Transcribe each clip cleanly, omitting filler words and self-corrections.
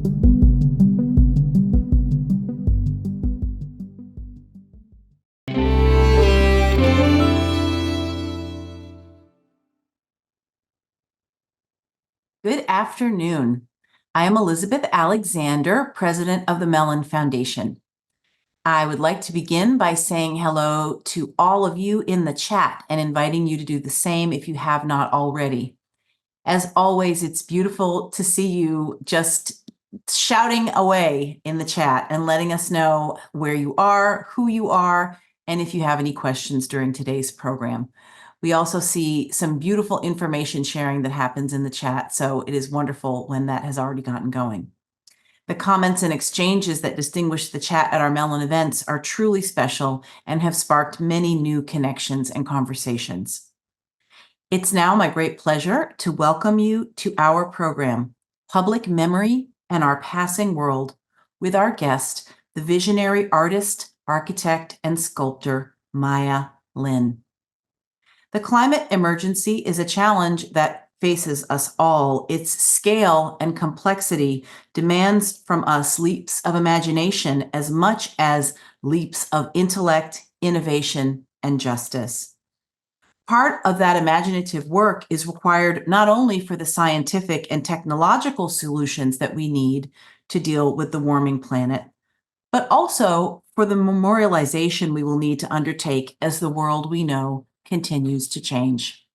Good afternoon. I am Elizabeth Alexander, president of the Mellon Foundation. I would like to begin by saying hello to all of you in the chat and inviting you to do the same if you have not already. As always, it's beautiful to see you just shouting away in the chat and letting us know where you are, who you are, and if you have any questions during today's program. We also see some beautiful information sharing that happens in the chat, so it is wonderful when that has already gotten going. The comments and exchanges that distinguish the chat at our Mellon events are truly special and have sparked many new connections and conversations. It's now my great pleasure to welcome you to our program, Public Memory and Our Passing World, with our guest, the visionary artist, architect, and sculptor, Maya Lin. The climate emergency is a challenge that faces us all. Its scale and complexity demands from us leaps of imagination as much as leaps of intellect, innovation, and justice. Part of that imaginative work is required not only for the scientific and technological solutions that we need to deal with the warming planet, but also for the memorialization we will need to undertake as the world we know continues to change.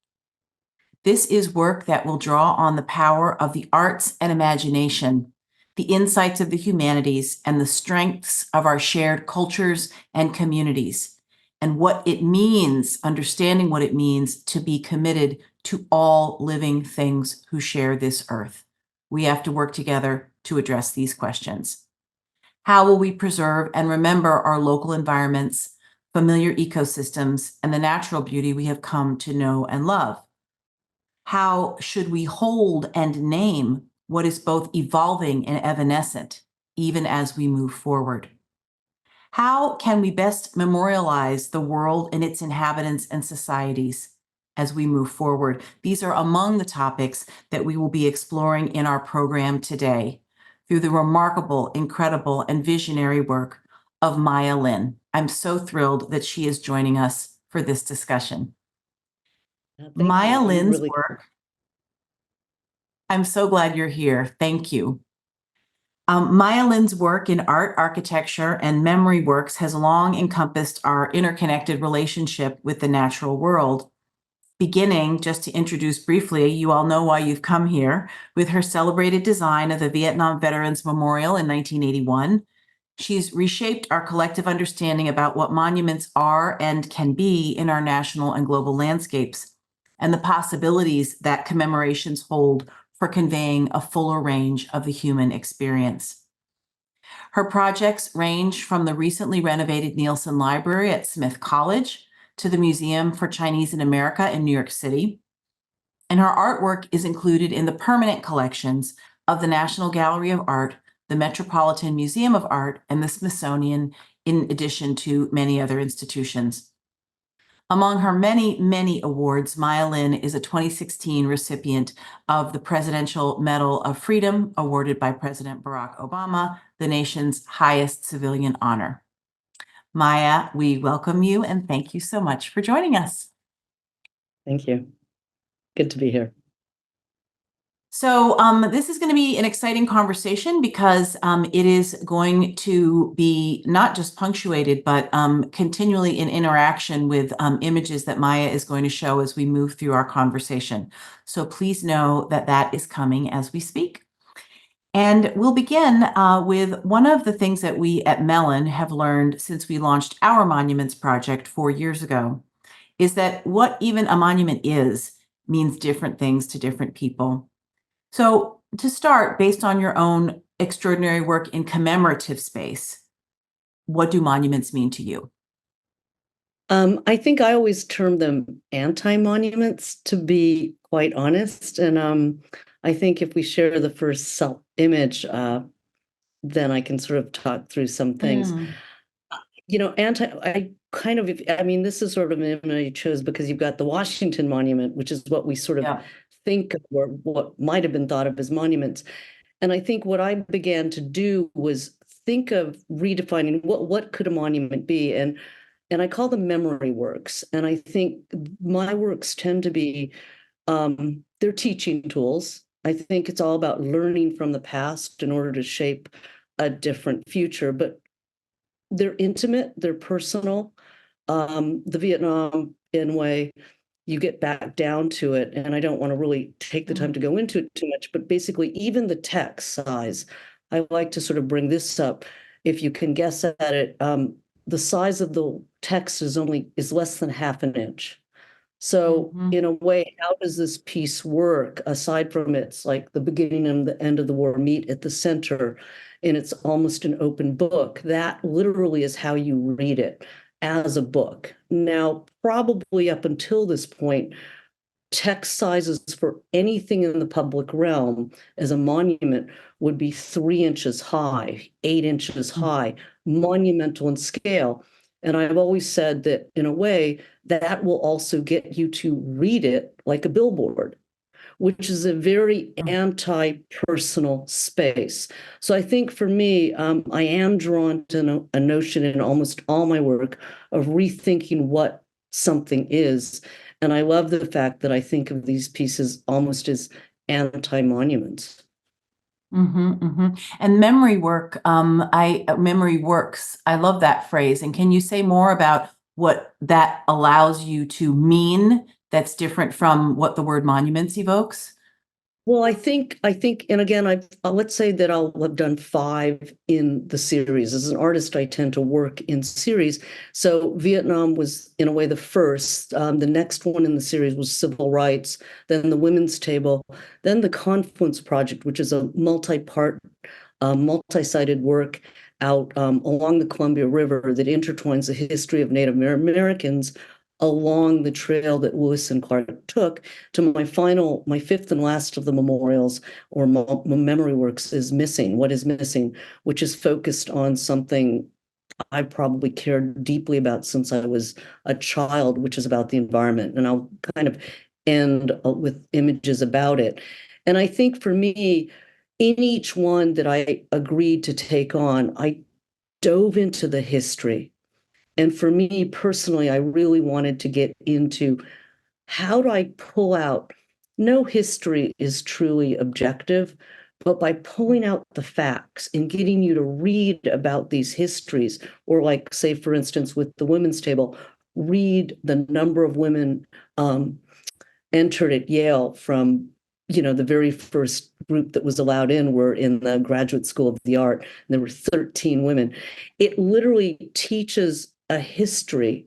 This is work that will draw on the power of the arts and imagination, the insights of the humanities, and the strengths of our shared cultures and communities, and what it means, understanding what it means to be committed to all living things who share this earth. We have to work together to address these questions. How will we preserve and remember our local environments, familiar ecosystems, and the natural beauty we have come to know and love? How should we hold and name what is both evolving and evanescent, even as we move forward? How can we best memorialize the world and its inhabitants and societies as we move forward? These are among the topics that we will be exploring in our program today through the remarkable, incredible, and visionary work of Maya Lin. I'm so thrilled that she is joining us for this discussion. Maya Lin's work. I'm so glad you're here. Thank you. Maya Lin's work in art, architecture, and memory works has long encompassed our interconnected relationship with the natural world. Beginning, just to introduce briefly, you all know why you've come here, with her celebrated design of the Vietnam Veterans Memorial in 1981. She's reshaped our collective understanding about what monuments are and can be in our national and global landscapes, and the possibilities that commemorations hold for conveying a fuller range of the human experience. Her projects range from the recently renovated Nielsen Library at Smith College to the Museum for Chinese in America in New York City. And her artwork is included in the permanent collections of the National Gallery of Art, the Metropolitan Museum of Art, and the Smithsonian, in addition to many other institutions. Among her many, many awards, Maya Lin is a 2016 recipient of the Presidential Medal of Freedom, awarded by President Barack Obama, the nation's highest civilian honor. Maya, we welcome you and thank you so much for joining us. Thank you. Good to be here. So this is going to be an exciting conversation because it is going to be not just punctuated, but continually in interaction with images that Maya is going to show as we move through our conversation. So please know that that is coming as we speak. And we'll begin with one of the things that we at Mellon have learned since we launched our Monuments Project 4 years ago, is that what even a monument is means different things to different people. So to start, based on your own extraordinary work in commemorative space, what do monuments mean to you? I think I always term them anti-monuments, to be quite honest. And I think if we share the first self-image, then I can sort of talk through some things. This is sort of an image I chose because you've got the Washington Monument, which is what we sort of think of, or what might have been thought of as monuments. And I think what I began to do was think of redefining what could a monument be, and I call them memory works. And I think my works tend to be they're teaching tools. I think it's all about learning from the past in order to shape a different future, but they're intimate, they're personal. The Vietnam in way, you get back down to it, and I don't want to really take the time to go into it too much, but basically, even the text size, I like to sort of bring this up. If you can guess at it, the size of the text is less than half an inch. So Mhm. in a way, how does this piece work aside from it's like the beginning and the end of the war meet at the center, and it's almost an open book? That literally is how you read it as a book. Now, probably up until this point, text sizes for anything in the public realm as a monument would be 3 inches high, 8 inches high, monumental in scale. And I've always said that in a way, that will also get you to read it like a billboard, which is a very anti-personal space. So I think for me, I am drawn to a notion in almost all my work of rethinking what something is. And I love the fact that I think of these pieces almost as anti-monuments. And memory works. I love that phrase. And can you say more about what that allows you to mean that's different from what the word monuments evokes? Well, I think, and again, let's say that I'll have done 5 in the series. As an artist, I tend to work in series. So Vietnam was, in a way, the first. The next one in the series was civil rights, then the women's table, then the Confluence Project, which is a multi-part, multi-sided work out along the Columbia River that intertwines the history of Native Americans along the trail that Lewis and Clark took to my fifth and last of the memorials or memory works is Missing. What is Missing, which is focused on something I probably cared deeply about since I was a child, which is about the environment. And I'll kind of end with images about it. And I think for me, in each one that I agreed to take on, I dove into the history. And for me personally, I really wanted to get into how do I pull out? No history is truly objective, but by pulling out the facts and getting you to read about these histories, or like, say, for instance, with the women's table, read the number of women entered at Yale from, the very first group that was allowed in were in the Graduate School of the Art, and there were 13 women. It literally teaches a history,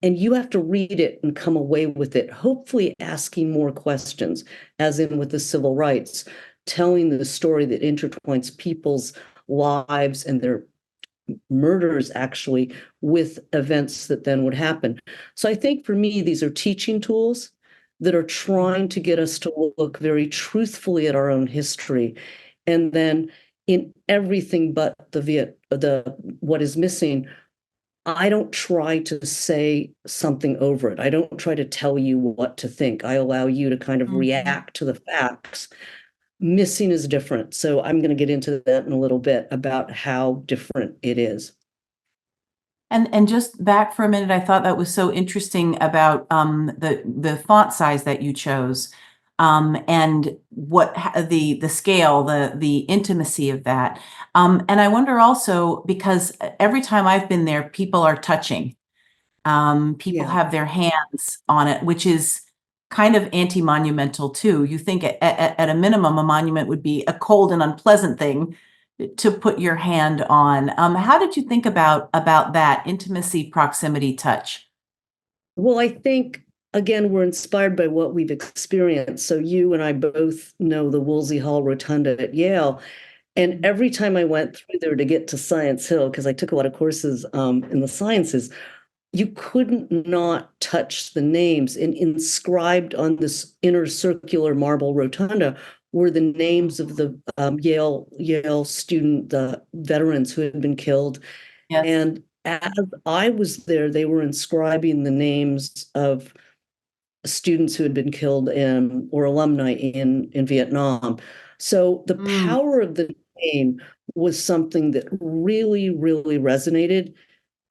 and you have to read it and come away with it, hopefully asking more questions, as in with the civil rights, telling the story that intertwines people's lives and their murders actually with events that then would happen. So I think for me, these are teaching tools that are trying to get us to look very truthfully at our own history. And then in everything but the what is missing, I don't try to say something over it. I don't try to tell you what to think. I allow you to kind of Mhm. react to the facts. Missing is different. So I'm going to get into that in a little bit about how different it is. And just back for a minute, I thought that was so interesting about the font size that you chose, and the scale, the intimacy of that. And I wonder also because every time I've been there, people are touching. People Yeah. have their hands on it, which is kind of anti-monumental too. You think at a minimum, a monument would be a cold and unpleasant thing to put your hand on. How did you think about that intimacy, proximity, touch? Well, I think again, we're inspired by what we've experienced. So you and I both know the Woolsey Hall Rotunda at Yale. And every time I went through there to get to Science Hill, because I took a lot of courses in the sciences, you couldn't not touch the names. And inscribed on this inner circular marble rotunda were the names of the Yale student, the veterans who had been killed. Yes. And as I was there, they were inscribing the names of students who had been killed in or alumni in Vietnam. So the Mm, power of the name was something that really, really resonated.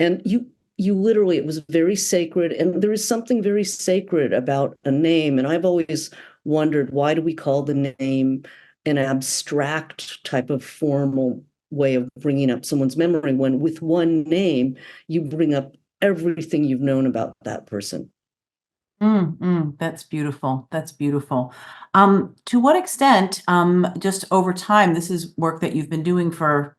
And you literally, it was very sacred. And there is something very sacred about a name. And I've always wondered, why do we call the name an abstract type of formal way of bringing up someone's memory when with one name, you bring up everything you've known about that person? that's beautiful. That's beautiful. To what extent, just over time, this is work that you've been doing for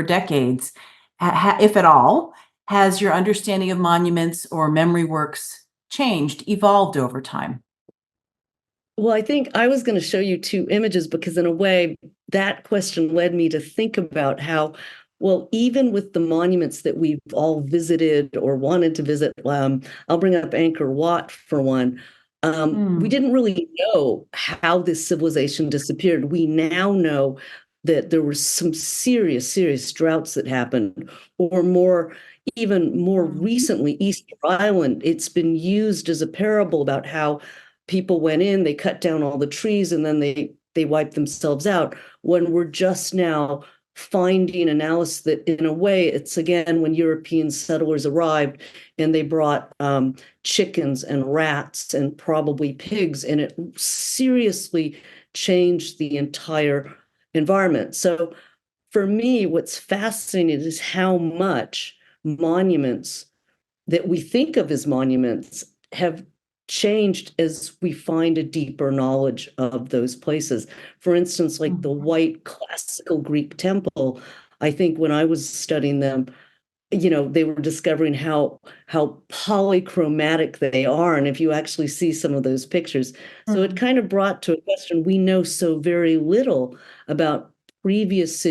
decades, if at all, has your understanding of monuments or memory works changed, evolved over time? Well, I think I was going to show you two images because, in a way, that question led me to think about how, well, even with the monuments that we've all visited or wanted to visit, I'll bring up Angkor Wat for one. We Mm, didn't really know how this civilization disappeared. We now know that there were some serious, serious droughts that happened, or more, even more mhm, recently, Easter Island. It's been used as a parable about how people went in, they cut down all the trees, and then they wiped themselves out. When we're just now finding analysis that, in a way, it's again when European settlers arrived and they brought chickens and rats and probably pigs, and it seriously changed the entire environment. So for me, what's fascinating is how much monuments that we think of as monuments have changed as we find a deeper knowledge of those places. For instance, like the mhm, white classical Greek temple, I think when I was studying them, they were discovering how polychromatic they are, and if you actually see some of those pictures, so it mm, kind of brought to a question, we know so very little about previous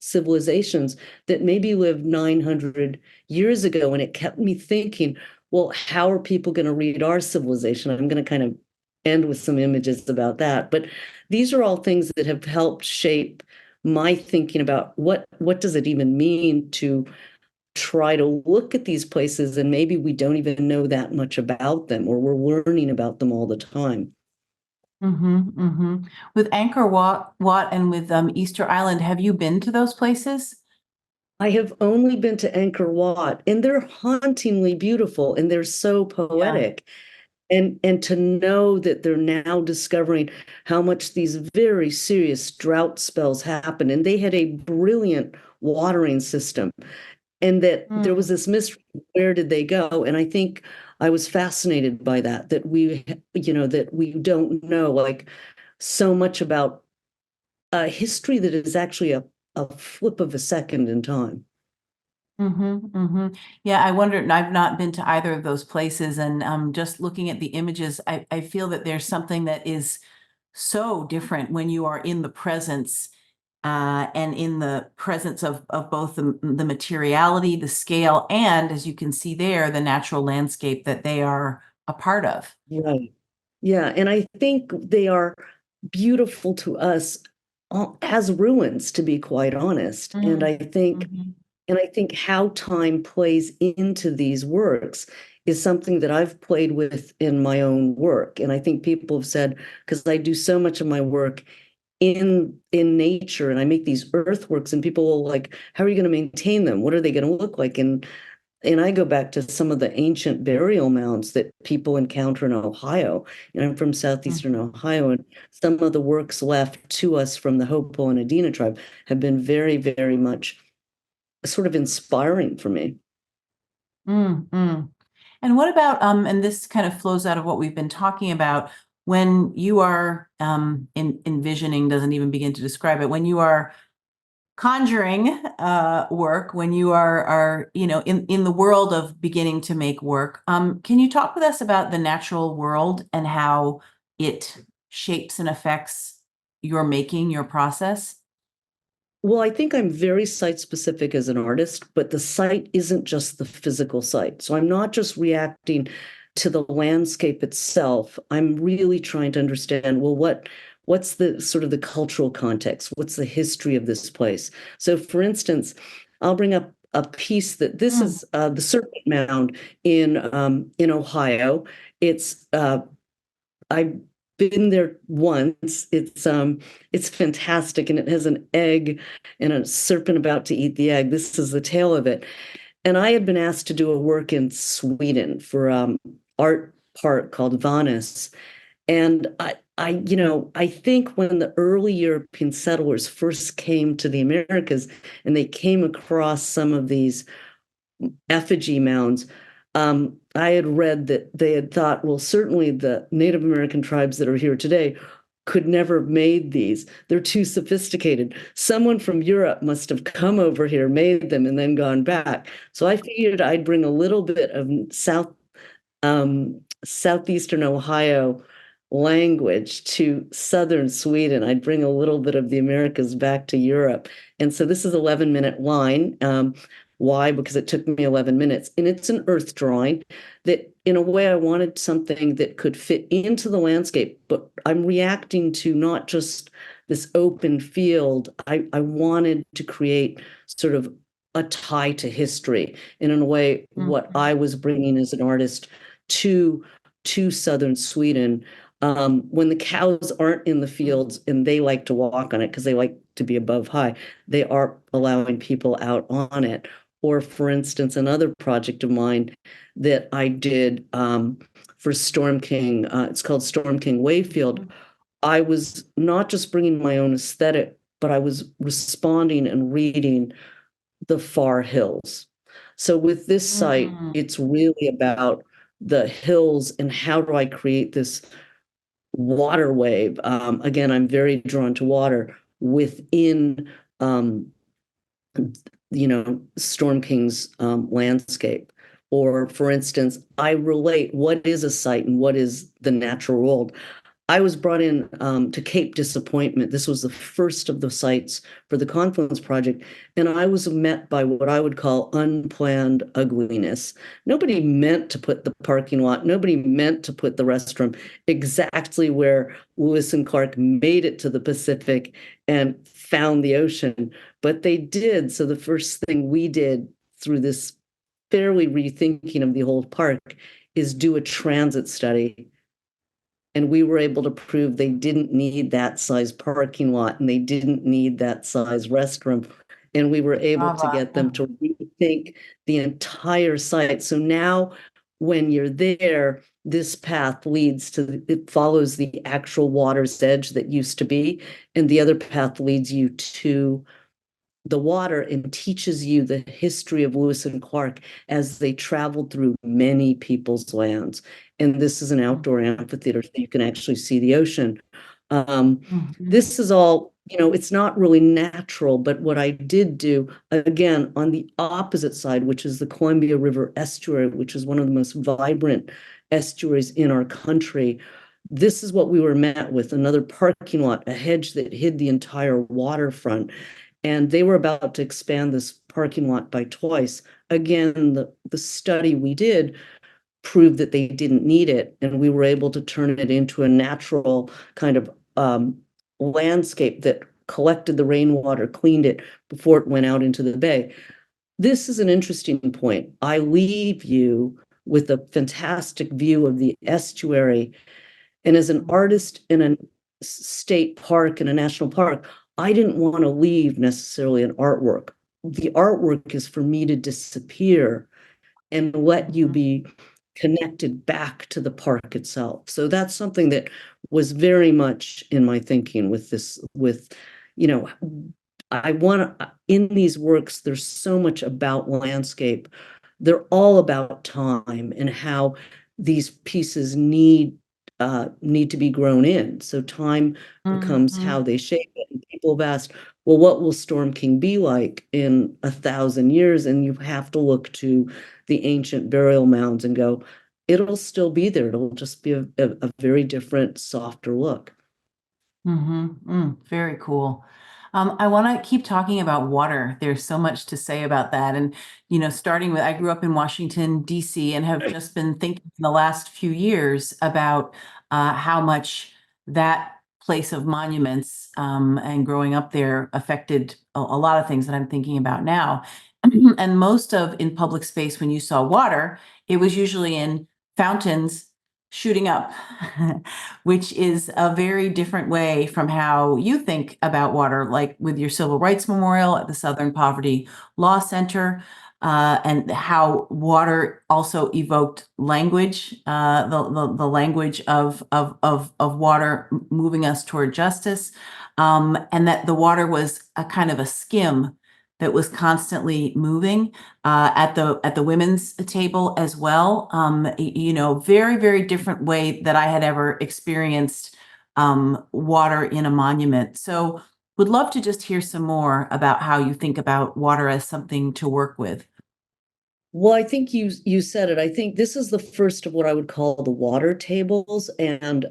civilizations that maybe lived 900 years ago, and it kept me thinking, well, how are people going to read our civilization? I'm going to kind of end with some images about that, but these are all things that have helped shape my thinking about what does it even mean to try to look at these places, and maybe we don't even know that much about them, or we're learning about them all the time. With Angkor Wat and with Easter Island, have you been to those places? I have only been to Angkor Wat, and they're hauntingly beautiful and they're so Yeah. poetic. And to know that they're now discovering how much these very serious drought spells happen, and they had a brilliant watering system, and that there was Mm, this mystery, where did they go? And I think I was fascinated by that that we don't know, like, so much about history that is actually a flip of a second in time. Yeah, I wonder, and I've not been to either of those places, and just looking at the images, I feel that there's something that is so different when you are in the presence and in the presence of both the materiality, the scale, and as you can see there, the natural landscape that they are a part of. Right. Yeah, and I think they are beautiful to us as ruins, to be quite honest. And Mm, I think mhm, And I think how time plays into these works is something that I've played with in my own work. And I think people have said, because I do so much of my work in nature, and I make these earthworks, and people will like, how are you going to maintain them? What are they going to look like? And I go back to some of the ancient burial mounds that people encounter in Ohio. And I'm from southeastern mhm, Ohio, and some of the works left to us from the Hopo and Adena tribe have been very, very much sort of inspiring for me. mm. And what about, and this kind of flows out of what we've been talking about, when you are envisioning, doesn't even begin to describe it, when you are conjuring work, when you are in the world of beginning to make work, can you talk with us about the natural world and how it shapes and affects your making, your process? Well, I think I'm very site specific as an artist, but the site isn't just the physical site. So I'm not just reacting to the landscape itself. I'm really trying to understand, well, what's the sort of the cultural context? What's the history of this place? So for instance, I'll bring up a piece that this Mm, is the Serpent Mound in Ohio. It's I been there once. It's fantastic, and it has an egg and a serpent about to eat the egg. This is the tail of it. And I had been asked to do a work in Sweden for art park called Vanus. And I think when the early European settlers first came to the Americas and they came across some of these effigy mounds, I had read that they had thought, well, certainly the Native American tribes that are here today could never have made these. They're too sophisticated. Someone from Europe must have come over here, made them, and then gone back. So I figured I'd bring a little bit of southeastern Ohio language to southern Sweden. I'd bring a little bit of the Americas back to Europe. And so this is 11-minute line. Why? Because it took me 11 minutes. And it's an earth drawing that, in a way, I wanted something that could fit into the landscape, but I'm reacting to not just this open field. I wanted to create sort of a tie to history. And in a way, what I was bringing as an artist to southern Sweden, when the cows aren't in the fields and they like to walk on it because they like to be above high, they are allowing people out on it. Or, for instance, another project of mine that I did for Storm King, it's called Storm King Wayfield. I was not just bringing my own aesthetic, but I was responding and reading the far hills. So with this site, it's really about the hills and how do I create this water wave. Again, I'm very drawn to water within Storm King's landscape. Or, for instance, I relate what is a site and what is the natural world. I was brought in to Cape Disappointment. This was the first of the sites for the Confluence Project, and I was met by what I would call unplanned ugliness. Nobody meant to put the parking lot, nobody meant to put the restroom exactly where Lewis and Clark made it to the Pacific and found the ocean, but they did. So the first thing we did through this fairly rethinking of the whole park is do a transit study. And we were able to prove they didn't need that size parking lot and they didn't need that size restroom. And we were able to get them to rethink the entire site. So now when you're there, this path it follows the actual water's edge that used to be, and the other path leads you to the water and teaches you the history of Lewis and Clark as they traveled through many people's lands. And this is an outdoor amphitheater, so you can actually see the ocean. This is all, it's not really natural, but what I did do, again, on the opposite side, which is the Columbia River estuary, which is one of the most vibrant estuaries in our country, this is what we were met with, another parking lot, a hedge that hid the entire waterfront. And they were about to expand this parking lot by twice. Again, the study we did proved that they didn't need it, and we were able to turn it into a natural kind of landscape that collected the rainwater, cleaned it before it went out into the bay. This is an interesting point. I leave you with a fantastic view of the estuary. And as an artist in a state park and a national park, I didn't want to leave necessarily an artwork. The artwork is for me to disappear and let you be connected back to the park itself. So that's something that was very much in my thinking with this, I want to, in these works, there's so much about landscape. They're all about time and how these pieces need to be grown in. So time becomes how they shape it. And people have asked, well, what will Storm King be like in 1,000 years? And you have to look to the ancient burial mounds and go, it'll still be there. It'll just be a very different, softer look. Very cool. I want to keep talking about water. There's so much to say about that. And, starting with, I grew up in Washington, D.C., and have just been thinking in the last few years about how much that place of monuments and growing up there affected a lot of things that I'm thinking about now. And most of in public space, when you saw water, it was usually in fountains shooting up, which is a very different way from how you think about water, like with your Civil Rights Memorial at the Southern Poverty Law Center, and how water also evoked language, the language of water moving us toward justice, and that the water was a kind of a skim that was constantly moving at the women's table as well. Very, very different way that I had ever experienced water in a monument. So would love to just hear some more about how you think about water as something to work with. Well, I think you said it. I think this is the first of what I would call the water tables, and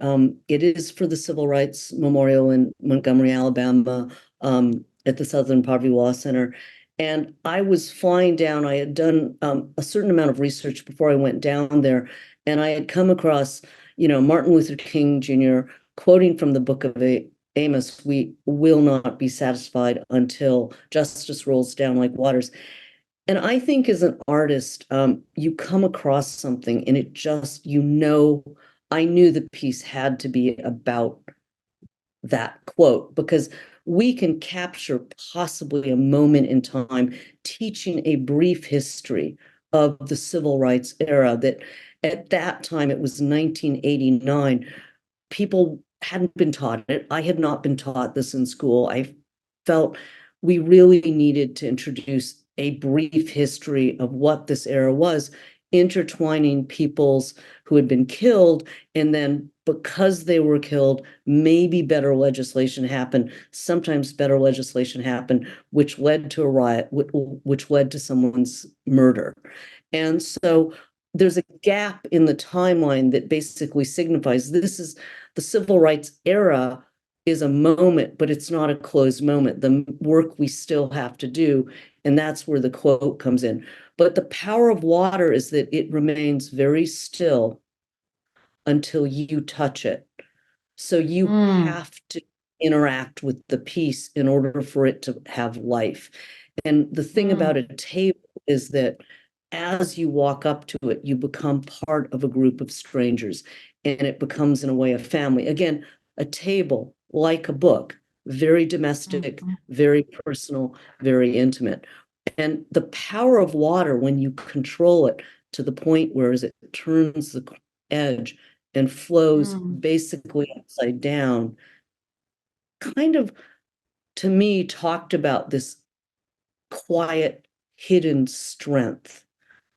it is for the Civil Rights Memorial in Montgomery, Alabama, at the Southern Poverty Law Center. And I was flying down. I had done a certain amount of research before I went down there, and I had come across, Martin Luther King Jr. quoting from the Book of Amos, "We will not be satisfied until justice rolls down like waters." And I think as an artist, you come across something and it just, I knew the piece had to be about that quote because we can capture possibly a moment in time teaching a brief history of the civil rights era that at that time it was 1989. People hadn't been taught it. I had not been taught this in school. I felt we really needed to introduce a brief history of what this era was, intertwining peoples who had been killed, and then because they were killed, maybe better legislation happened. Sometimes better legislation happened, which led to a riot, which led to someone's murder. And so there's a gap in the timeline that basically signifies this is the civil rights era is a moment, but it's not a closed moment. The work we still have to do, and that's where the quote comes in. But the power of water is that it remains very still until you touch it. So you Mm, have to interact with the piece in order for it to have life. And the thing about mm, a table is that as you walk up to it, you become part of a group of strangers and it becomes, in a way, a family. Again, a table, like a book, very domestic, mm, very personal, very intimate. And the power of water when you control it to the point where as it turns the edge and flows mm, basically upside down, kind of to me talked about this quiet, hidden strength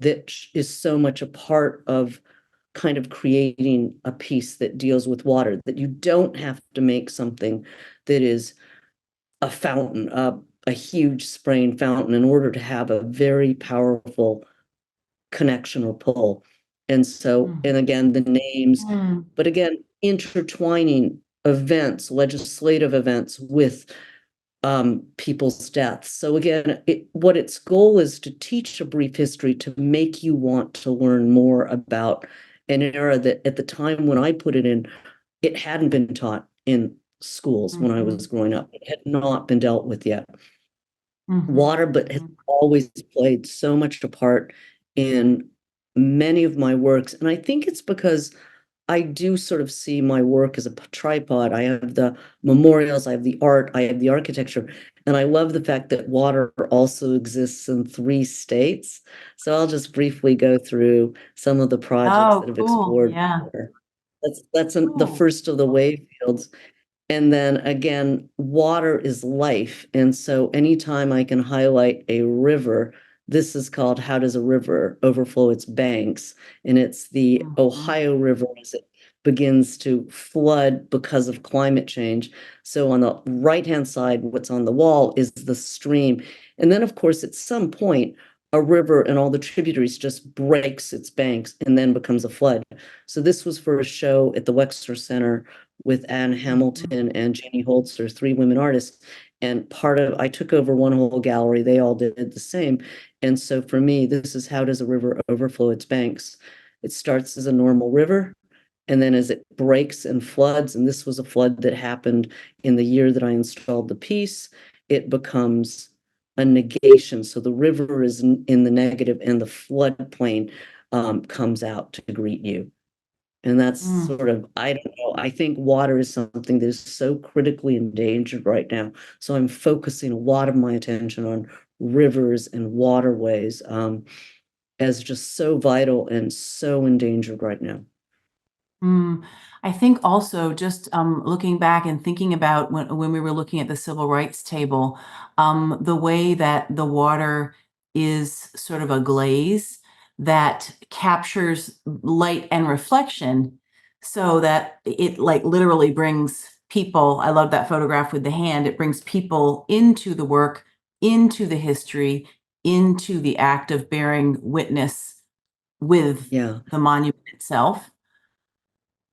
that is so much a part of kind of creating a piece that deals with water, that you don't have to make something that is a fountain, a huge spraying fountain in order to have a very powerful connection or pull. And so, and mm, again, the names, mm, but again, intertwining events, legislative events with people's deaths. So again, what its goal is to teach a brief history to make you want to learn more about an era that at the time when I put it in, it hadn't been taught in schools when I was mhm, growing up. It had not been dealt with yet. mhm, Water, but has mhm, always played so much a part in many of my works. And I think it's because I do sort of see my work as a tripod. I have the memorials, I have the art, I have the architecture, and I love the fact that water also exists in 3 states. So I'll just briefly go through some of the projects that Oh, have cool. explored Yeah. water. That's the Cool. first of the wave fields. And then again, water is life. And so anytime I can highlight a river, this is called How Does a River Overflow Its Banks? And it's the Mhm, Ohio River as it begins to flood because of climate change. So on the right-hand side, what's on the wall is the stream. And then, of course, at some point, a river and all the tributaries just breaks its banks and then becomes a flood. So this was for a show at the Wexner Center with Anne mhm, Hamilton and Janie Holzer, 3 women artists. And I took over one whole gallery. They all did the same. And so for me, this is how does a river overflow its banks? It starts as a normal river. And then as it breaks and floods, and this was a flood that happened in the year that I installed the piece, it becomes a negation. So the river is in the negative and the floodplain comes out to greet you. And that's Mm, sort of, I don't know, I think water is something that is so critically endangered right now. So I'm focusing a lot of my attention on rivers and waterways as just so vital and so endangered right now. mm. I think also just looking back and thinking about when we were looking at the civil rights table, the way that the water is sort of a glaze that captures light and reflection so that it like literally brings people. I love that photograph with the hand. It brings people into the work, into the history, into the act of bearing witness with Yeah. the monument itself,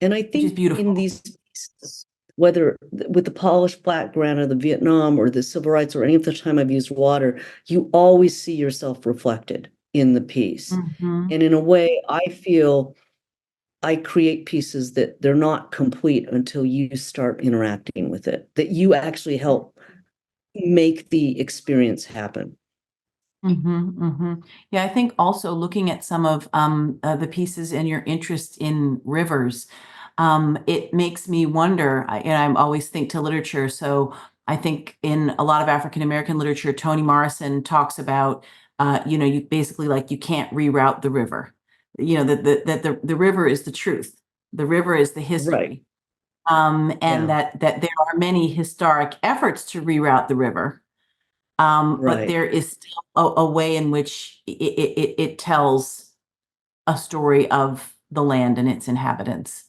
And I which is think in beautiful. these pieces, whether with the polished background of the Vietnam or the civil rights or any of the time I've used water, you always see yourself reflected in the piece. Mhm, And in a way, I feel I create pieces that they're not complete until you start interacting with it, that you actually help make the experience happen. mhm, mhm. Yeah, I think also looking at some of the pieces and your interest in rivers, it makes me wonder. And I'm always think to literature. So I think in a lot of African American literature, Toni Morrison talks about, you basically like you can't reroute the river. That the river is the truth. The river is the Right. history. And Yeah. that there are many historic efforts to reroute the river. But Right. there is still a way in which it tells a story of the land and its inhabitants.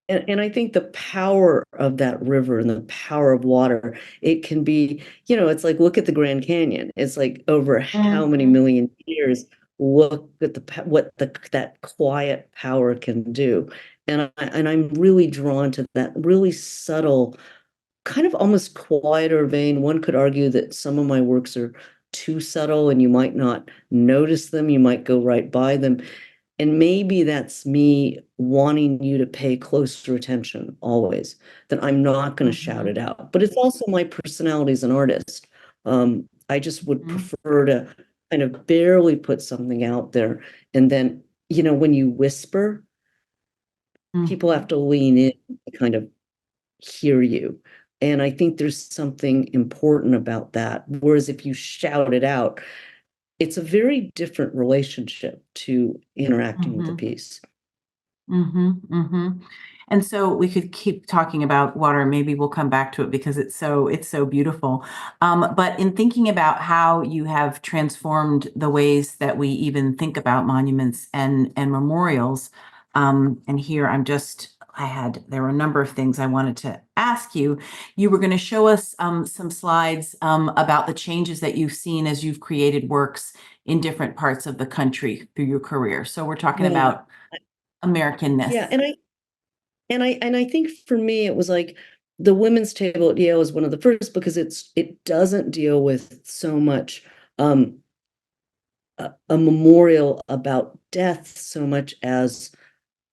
And I think the power of that river and the power of water, it can be, it's like, look at the Grand Canyon. It's like over how many Mhm, million years, look at what that quiet power can do. And I'm really drawn to that really subtle, kind of almost quieter vein. One could argue that some of my works are too subtle and you might not notice them, you might go right by them. And maybe that's me wanting you to pay closer attention always, that I'm not going to shout mhm, it out. But it's also my personality as an artist. I just would mhm, prefer to kind of barely put something out there. And then, when you whisper, people have mhm, to lean in to kind of hear you. And I think there's something important about that. Whereas if you shout it out, it's a very different relationship to interacting with the mhm. piece. Mhm. And so we could keep talking about water. Maybe we'll come back to it because it's so beautiful. But in thinking about how you have transformed the ways that we even think about monuments and memorials, and here there were a number of things I wanted to ask you. You were going to show us some slides about the changes that you've seen as you've created works in different parts of the country through your career. So we're talking Yeah. about Americanness. Yeah, and I think for me it was like the women's table at Yale is one of the first because it doesn't deal with so much a memorial about death so much as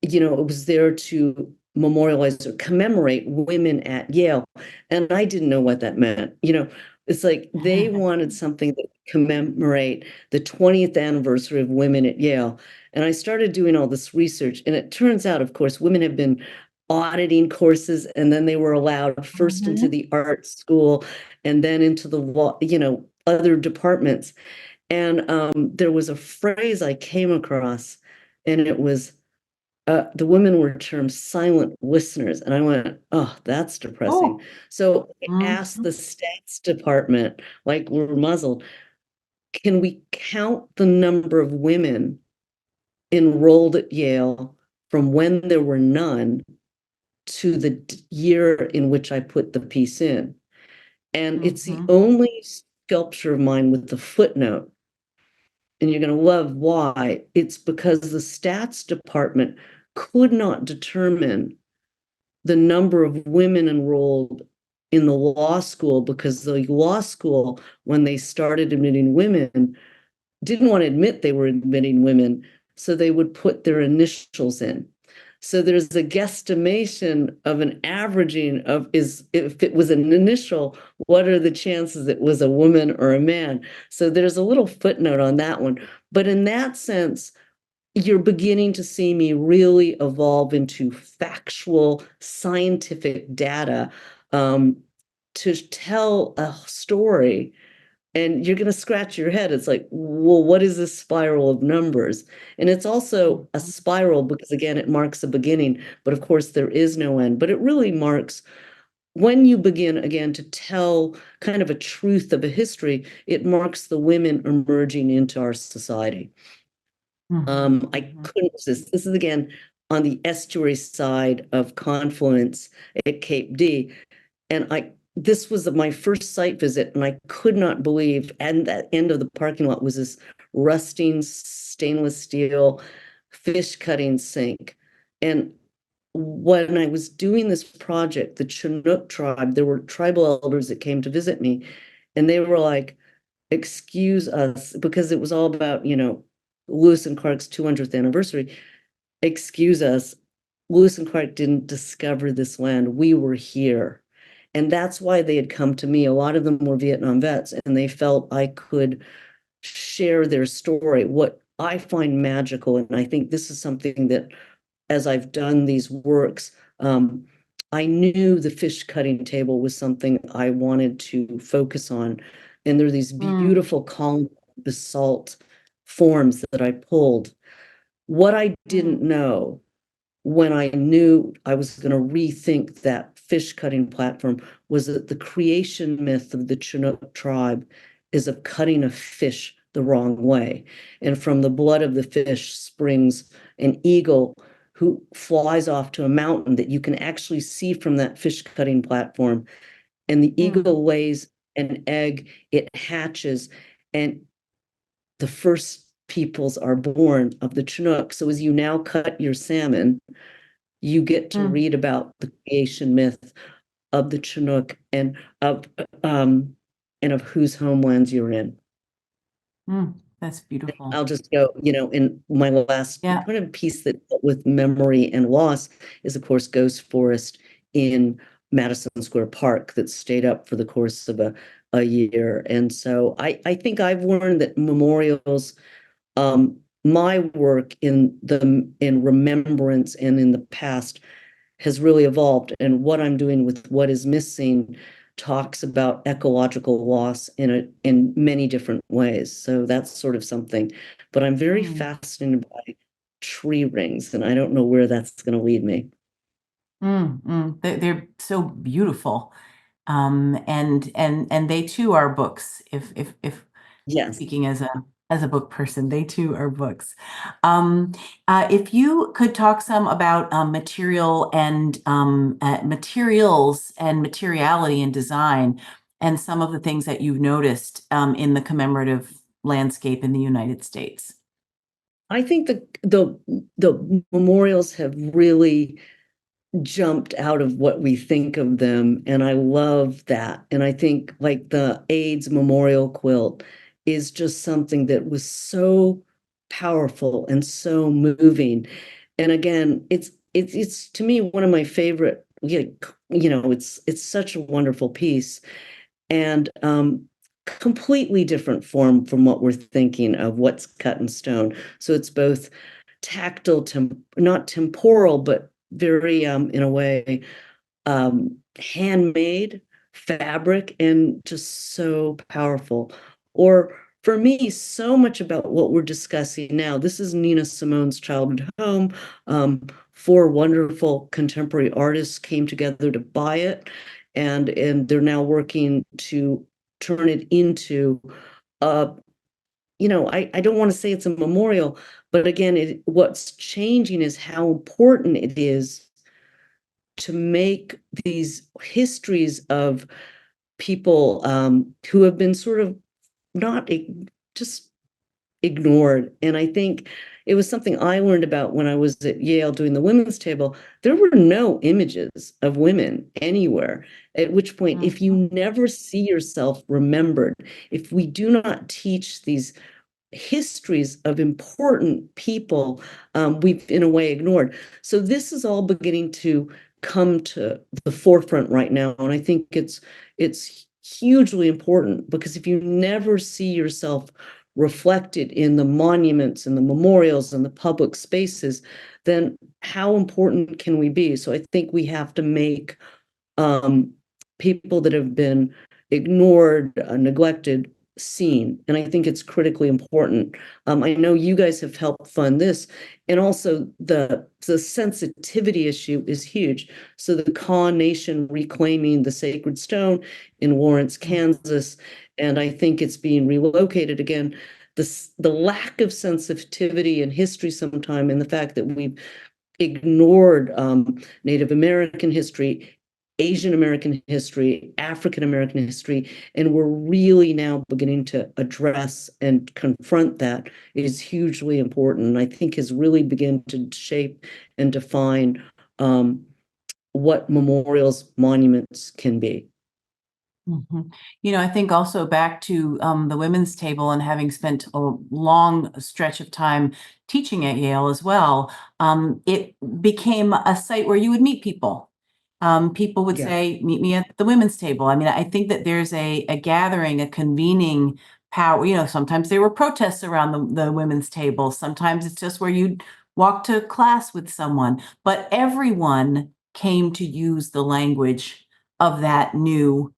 it was there to memorialize or commemorate women at Yale. And I didn't know what that meant. It's like they wanted something that would commemorate the 20th anniversary of women at Yale. And I started doing all this research. And it turns out, of course, women have been auditing courses and then they were allowed first into Mhm. the art school and then into the law, other departments. And there was a phrase I came across, and it was the women were termed silent listeners. And I went, oh, that's depressing. Oh, So I asked mhm, the stats department, like we're muzzled, can we count the number of women enrolled at Yale from when there were none to the year in which I put the piece in? And it's the mhm, only sculpture of mine with the footnote. And you're going to love why. It's because the stats department could not determine the number of women enrolled in the law school because the law school, when they started admitting women, didn't want to admit they were admitting women, so they would put their initials in. So there's a guesstimation of an averaging of is if it was an initial, what are the chances it was a woman or a man? So there's a little footnote on that one. But in that sense, you're beginning to see me really evolve into factual scientific data to tell a story. And you're going to scratch your head. It's like, well, what is this spiral of numbers? And it's also a spiral because, again, it marks a beginning. But of course, there is no end. But it really marks when you begin again to tell kind of a truth of a history, it marks the women emerging into our society. I Mhm. couldn't resist. This is again on the estuary side of Confluence at Cape D. And this was my first site visit, and I could not believe, and that end of the parking lot was this rusting stainless steel fish cutting sink. And when I was doing this project, the Chinook tribe, there were tribal elders that came to visit me, and they were like, excuse us, because it was all about, Lewis and Clark's 200th anniversary. Excuse us, Lewis and Clark didn't discover this land. We were here. And that's why they had come to me. A lot of them were Vietnam vets, and they felt I could share their story. What I find magical, and I think this is something that as I've done these works, I knew the fish cutting table was something I wanted to focus on. And there are these Mm, beautiful column basalt forms that I pulled. What I didn't mm, know when I knew I was going to rethink that fish cutting platform was that the creation myth of the Chinook tribe is of cutting a fish the wrong way. And from the blood of the fish springs an eagle who flies off to a mountain that you can actually see from that fish cutting platform. And the mm, eagle lays an egg, it hatches, and the first peoples are born of the Chinook. So as you now cut your salmon, you get to mm, read about the creation myth of the Chinook um and of whose homelands you're in. That's beautiful. I'll just go, in my last Yeah. kind of piece that dealt with memory and loss is, of course, Ghost Forest in Madison Square Park that stayed up for the course of a year. And so I think I've learned that memorials, my work in remembrance and in the past has really evolved. And what I'm doing with What Is Missing talks about ecological loss in many different ways. So that's sort of something. But I'm very Mm, fascinated by tree rings, and I don't know where that's going to lead me. They're so beautiful. And they too are books. If Yes. speaking as a book person, they too are books. Um, if you could talk some about materials and materiality and design, and some of the things that you've noticed in the commemorative landscape in the United States. I think the memorials have really jumped out of what we think of them, and I love that. And I think like the AIDS memorial quilt is just something that was so powerful and so moving. And again, it's to me one of my favorite. Yeah, it's such a wonderful piece, and completely different form from what we're thinking of what's cut in stone. So it's both tactile, not temporal, but very in a way handmade fabric and just so powerful. Or for me, so much about what we're discussing now. This is Nina Simone's childhood home. Four wonderful contemporary artists came together to buy it, and they're now working to turn it into a I don't want to say it's a memorial, but again, what's changing is how important it is to make these histories of people who have been sort of not just ignored. And I think it was something I learned about when I was at Yale doing the women's table. There were no images of women anywhere, at which point, if Mhm, you never see yourself remembered, if we do not teach these histories of important people we've in a way ignored. So this is all beginning to come to the forefront right now. And I think it's hugely important because if you never see yourself reflected in the monuments and the memorials and the public spaces, then how important can we be? So I think we have to make people that have been ignored, neglected, seen. And I think it's critically important. I know you guys have helped fund this, and also the sensitivity issue is huge. So the Kaw Nation reclaiming the sacred stone in Lawrence, Kansas, and I think it's being relocated again. The lack of sensitivity in history sometime, and the fact that we've ignored Native American history, Asian American history, African American history, and we're really now beginning to address and confront that is hugely important. And I think has really begun to shape and define what memorials, monuments can be. Mhm. You know, I think also back to the women's table and having spent a long stretch of time teaching at Yale as well, it became a site where you would meet people. People would Yeah. say, meet me at the women's table. I mean, I think that there's a gathering, a convening power. You know, sometimes there were protests around the women's table. Sometimes it's just where you'd walk to class with someone, but everyone came to use the language of that new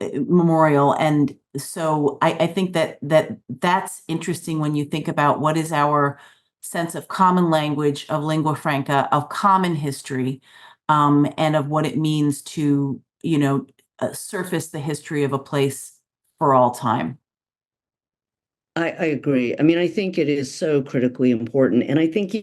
memorial. And so I think that's interesting when you think about what is our sense of common language, of lingua franca, of common history, and of what it means to, surface the history of a place for all time. I agree. I mean, I think it is so critically important. And I think,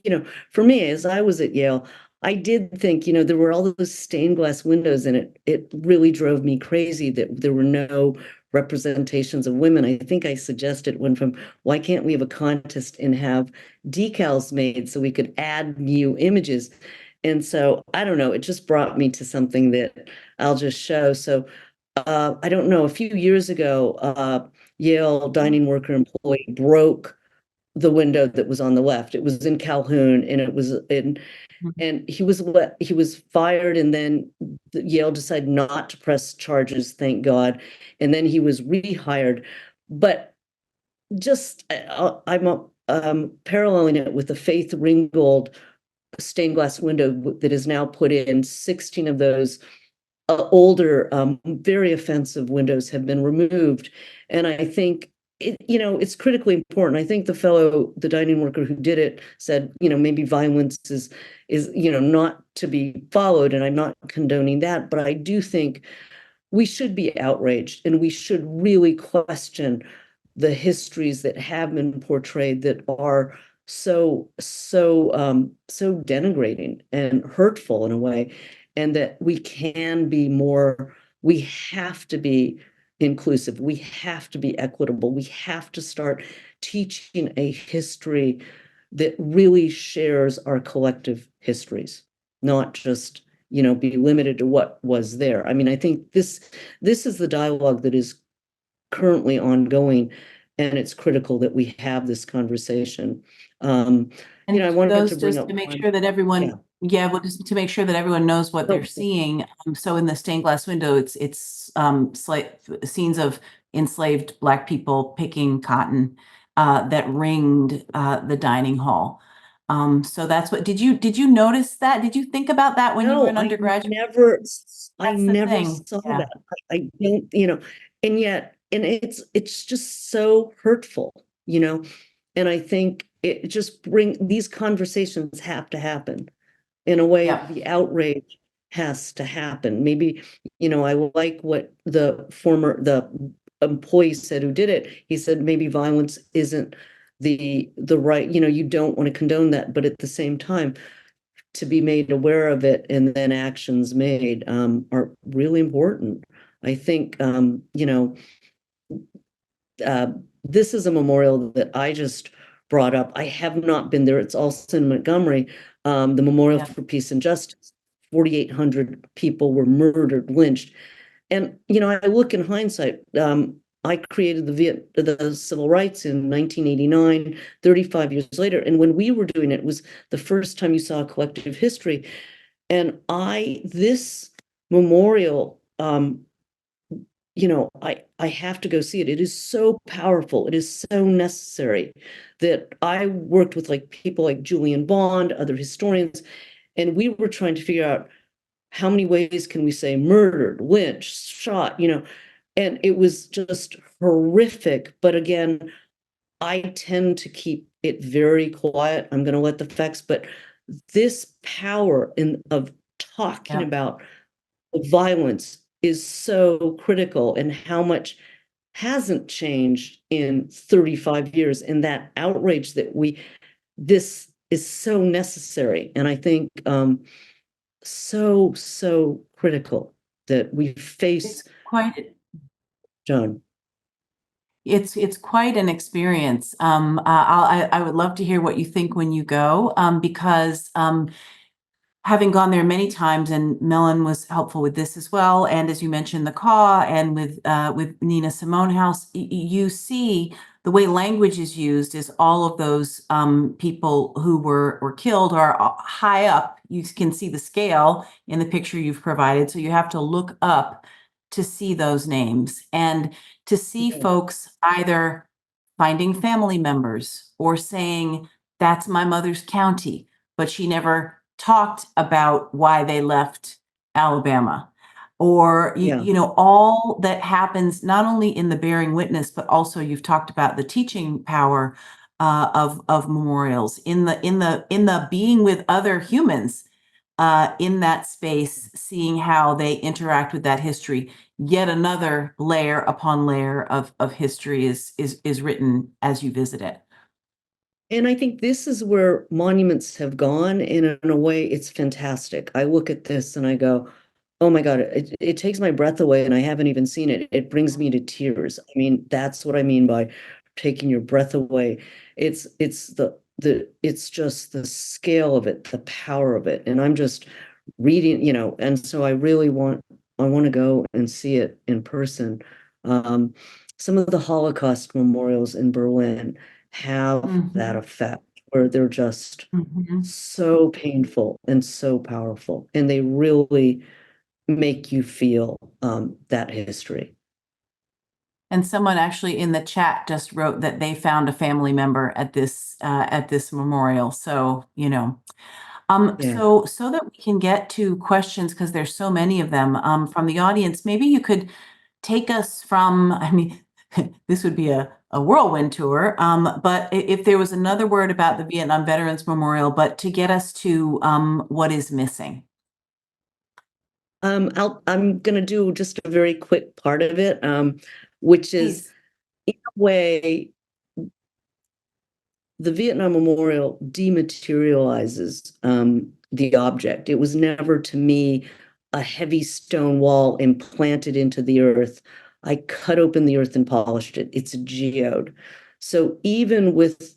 for me, as I was at Yale, I did think, there were all those stained glass windows, and it really drove me crazy that there were no representations of women. I think I suggested one from, why can't we have a contest and have decals made so we could add new images? And so I don't know, it just brought me to something that I'll just show. So I don't know, a few years ago, Yale dining worker employee broke the window that was on the left. It was in Calhoun, and it was in, Mhm. and he was fired, and then Yale decided not to press charges, thank God. And then he was rehired. But just I'm paralleling it with the Faith Ringgold stained glass window that is now put in. 16 of those older, very offensive windows have been removed. And I think it's critically important. I think the dining worker who did it said, maybe violence is, not to be followed. And I'm not condoning that, but I do think we should be outraged, and we should really question the histories that have been portrayed that are so denigrating and hurtful in a way, and that we can be more, we have to be inclusive, we have to be equitable, we have to start teaching a history that really shares our collective histories, not just be limited to what was there. I mean, I think this is the dialogue that is currently ongoing, and it's critical that we have this conversation. I And wanted to those bring just up to make one. sure that Yeah. everyone, yeah, well, just to make sure that everyone knows what they're Oh, seeing. So in the stained glass window, it's scenes of enslaved Black people picking cotton that ringed the dining hall. So that's what, did you notice that? Did you think about that when you were no, an undergraduate? I That's the never thing. saw Yeah. that. I don't, and yet, and it's just so hurtful, and I think it just these conversations have to happen in a way. Yeah. The outrage has to happen. Maybe, I like what the employee said who did it. He said maybe violence isn't the right, you don't want to condone that, but at the same time, to be made aware of it and then actions made are really important. I think, uh, this is a memorial that I just brought up. I have not been there. It's also in Montgomery, the Memorial Yeah. for Peace and Justice. 4,800 people were murdered, lynched. And, I look in hindsight, I created the civil rights in 1989, 35 years later. And when we were doing it, it was the first time you saw a collective history. And this memorial, I have to go see it. It is so powerful. It is so necessary that I worked with like people like Julian Bond, other historians, and we were trying to figure out how many ways can we say murdered, lynched, shot, and it was just horrific. But again, I tend to keep it very quiet. I'm going to let the facts, but this power of talking Yeah. about violence is so critical, and how much hasn't changed in 35 years, and that outrage that this is so necessary. And I think so critical that we face It's quite John. it's quite an experience. I would love to hear what you think when you go, because having gone there many times, and Mellon was helpful with this as well. And as you mentioned, the CAW, and with Nina Simone House, you see the way language is used is all of those people who were killed are high up. You can see the scale in the picture you've provided, so you have to look up to see those names, and to see Yeah. folks either finding family members or saying, that's my mother's county, but she never talked about why they left Alabama. Or, Yeah. all that happens not only in the bearing witness, but also you've talked about the teaching power of memorials in the being with other humans in that space, seeing how they interact with that history. Yet another layer upon layer of history is written as you visit it. And I think this is where monuments have gone, and in a way, it's fantastic. I look at this and I go, oh my God, it takes my breath away, and I haven't even seen it. It brings me to tears. I mean, that's what I mean by taking your breath away. It's just the scale of it, the power of it. And I'm just reading, and so I want to go and see it in person. Um, some of the Holocaust memorials in Berlin have that Mhm. effect, where they're just Mhm. so painful and so powerful, and they really make you feel that history. And someone actually in the chat just wrote that they found a family member at this memorial. So, Yeah. so that we can get to questions, because there's so many of them from the audience. Maybe you could take us from, I mean, this would be a whirlwind tour, but if there was another word about the Vietnam Veterans Memorial, but to get us to what is missing. I'm gonna do just a very quick part of it, which is, Please. in a way, the Vietnam Memorial dematerializes the object. It was never, to me, a heavy stone wall implanted into the earth. I cut open the earth and polished it. It's a geode. So even with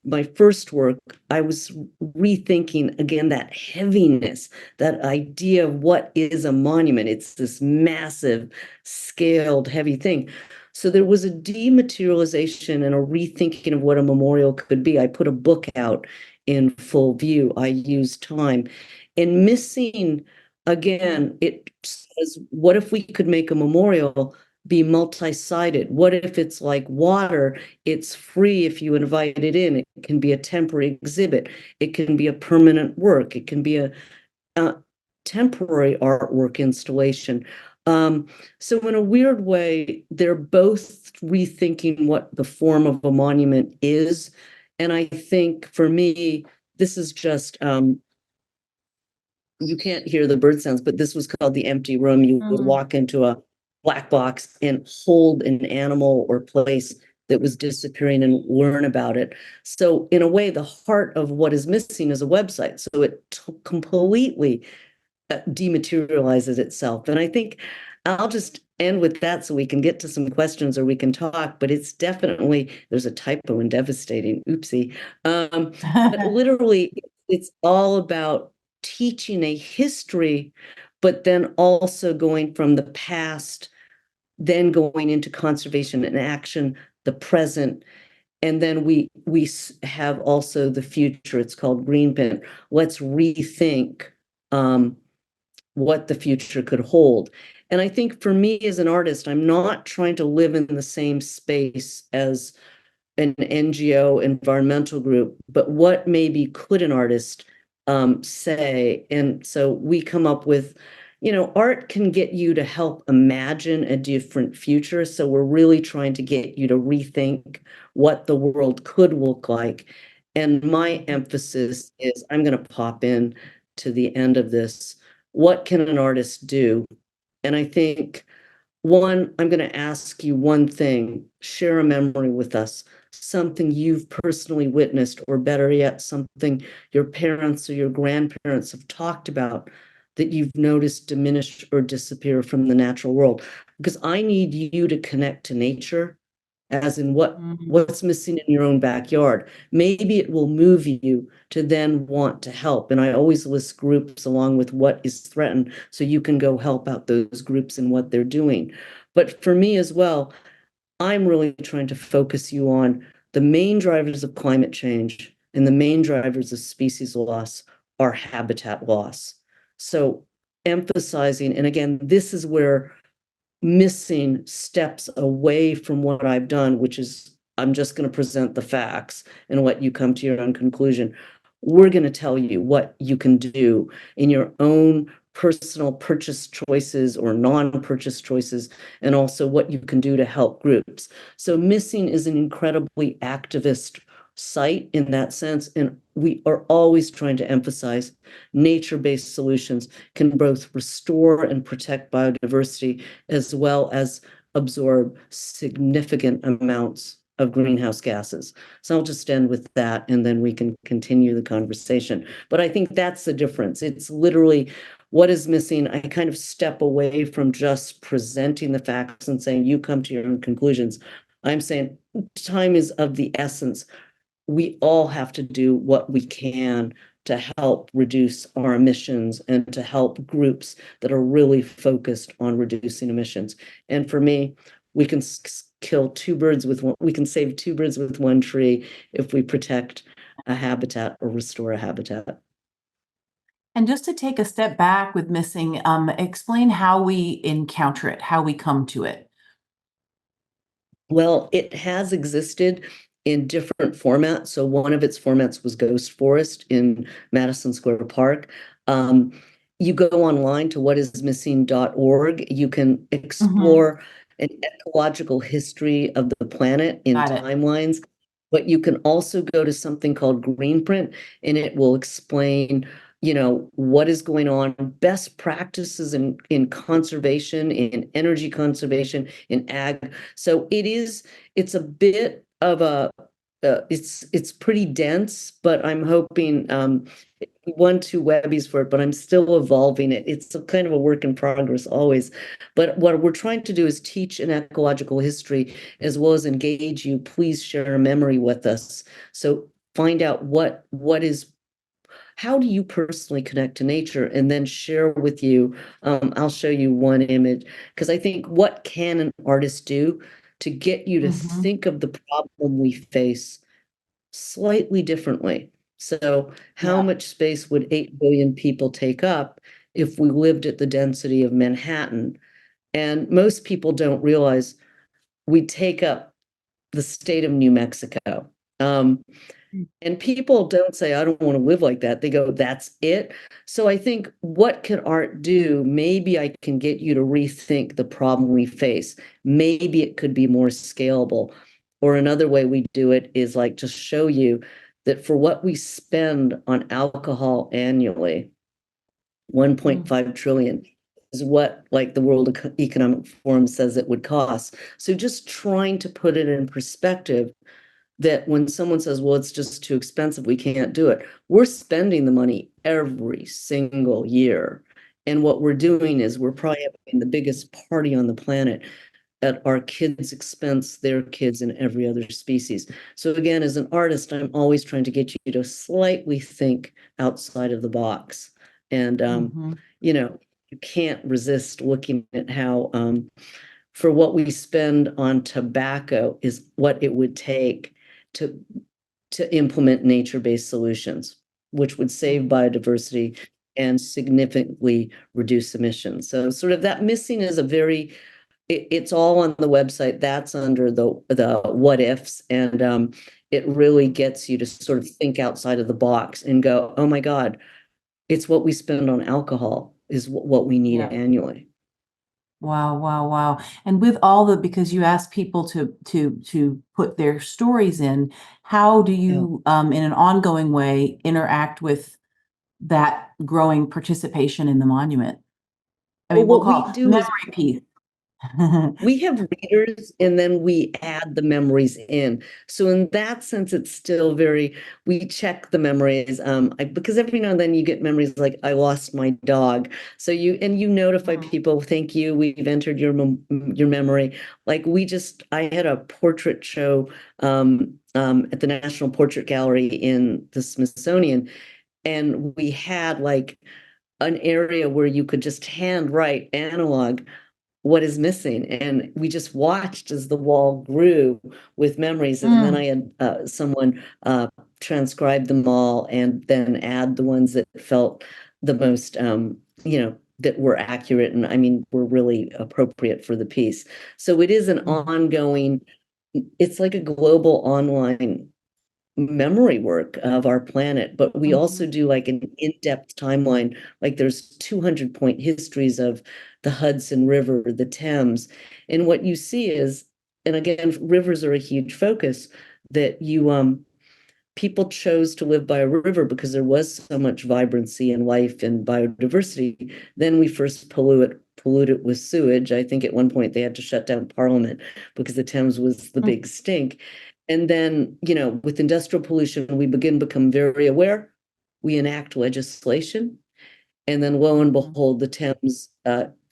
my first work, I was rethinking again that heaviness, that idea of what is a monument. It's this massive, scaled, heavy thing. So there was a dematerialization and a rethinking of what a memorial could be. I put a book out in full view. I used time. And missing, again, it says, what if we could make a memorial be multi-sided? What if it's like water? It's free if you invite it in. It can be a temporary exhibit. It can be a permanent work. It can be a temporary artwork installation. So in a weird way, they're both rethinking what the form of a monument is. And I think for me, this is just you can't hear the bird sounds, but this was called the empty room. You would Mhm. walk into a black box and hold an animal or place that was disappearing and learn about it. So in a way, the heart of what is missing is a website. So it completely dematerializes itself. And I think I'll just end with that so we can get to some questions or we can talk, but it's definitely, there's a typo in devastating, oopsie. But literally, it's all about teaching a history, but then also going from the past, then going into conservation and action, the present, and then we have also the future. It's called Greenprint. Let's rethink what the future could hold. And I think for me as an artist, I'm not trying to live in the same space as an NGO environmental group, but what maybe could an artist say? And so we come up with, art can get you to help imagine a different future. So we're really trying to get you to rethink what the world could look like. And my emphasis is I'm going to pop in to the end of this. What can an artist do? And I think one, I'm going to ask you one thing. Share a memory with us, something you've personally witnessed, or better yet, something your parents or your grandparents have talked about that you've noticed diminish or disappear from the natural world. Because I need you to connect to nature, as in Mhm. what's missing in your own backyard. Maybe it will move you to then want to help. And I always list groups along with what is threatened so you can go help out those groups and what they're doing. But for me as well, I'm really trying to focus you on the main drivers of climate change and the main drivers of species loss are habitat loss. So emphasizing, and again, this is where missing steps away from what I've done, which is I'm just going to present the facts and let you come to your own conclusion. We're going to tell you what you can do in your own personal purchase choices or non-purchase choices, and also what you can do to help groups. So Missing is an incredibly activist site in that sense, and we are always trying to emphasize nature-based solutions can both restore and protect biodiversity as well as absorb significant amounts of greenhouse gases. So I'll just end with that and then we can continue the conversation. But I think that's the difference. It's literally what is missing. I kind of step away from just presenting the facts and saying, you come to your own conclusions. I'm saying time is of the essence. We all have to do what we can to help reduce our emissions and to help groups that are really focused on reducing emissions. And for me, we can kill two birds with one, we can save two birds with one tree if we protect a habitat or restore a habitat. And just to take a step back with missing, explain how we encounter it, how we come to it. Well, it has existed in different formats. So one of its formats was Ghost Forest in Madison Square Park. You go online to whatismissing.org. You can Mhm. explore an ecological history of the planet in Got it. timelines, but you can also go to something called Greenprint, and it will explain what is going on, best practices in conservation, in energy conservation, in ag. So it's a bit of it's pretty dense, but I'm hoping one, two webbies for it, but I'm still evolving it. It's a kind of a work in progress always. But what we're trying to do is teach an ecological history as well as engage you. Please share a memory with us. So find out what is how do you personally connect to nature and then share with you. I'll show you one image because I think what can an artist do to get you to Mhm. think of the problem we face slightly differently. So how Yeah. much space would 8 billion people take up if we lived at the density of Manhattan? And most people don't realize we take up the state of New Mexico. Um, and people don't say, I don't want to live like that. They go, that's it. So I think what can art do? Maybe I can get you to rethink the problem we face. Maybe it could be more scalable. Or another way we do it is like just show you that for what we spend on alcohol annually, Mm. 1.5 trillion is what like the World Economic Forum says it would cost. So just trying to put it in perspective that when someone says, well, it's just too expensive, we can't do it. We're spending the money every single year. And what we're doing is we're probably having the biggest party on the planet at our kids' expense, their kids, and every other species. So again, as an artist, I'm always trying to get you to slightly think outside of the box. And Mhm. you can't resist looking at how for what we spend on tobacco is what it would take to implement nature-based solutions, which would save biodiversity, and significantly reduce emissions. So sort of that missing is a very, it's all on the website. That's under the what ifs. And it really gets you to sort of think outside of the box and go, oh my God, it's what we spend on alcohol is what we need Yeah. annually. Wow, wow, wow. And with all the, because you ask people to put their stories in, how do you in an ongoing way interact with that growing participation in the monument? I Well, mean, we'll what we call do memory is piece. we have readers and then we add the memories in. So in that sense, it's still very, we check the memories. Because every now and then you get memories like I lost my dog. So you notify people, thank you, we've entered your memory. Like I had a portrait show at the National Portrait Gallery in the Smithsonian, and we had like an area where you could just handwrite analog what is missing. And we just watched as the wall grew with memories. And then I had someone transcribe them all and then add the ones that felt the most, that were accurate and I mean, were really appropriate for the piece. So it is an ongoing, it's like a global online memory work of our planet, but we also do like an in-depth timeline. Like there's 200-point histories of the Hudson River, the Thames. And what you see is, and again, rivers are a huge focus, that people chose to live by a river because there was so much vibrancy and life and biodiversity. Then we first pollute it with sewage. I think at one point they had to shut down Parliament because the Thames was the big stink. And then, with industrial pollution, we become very aware. We enact legislation. And then lo and behold, the Thames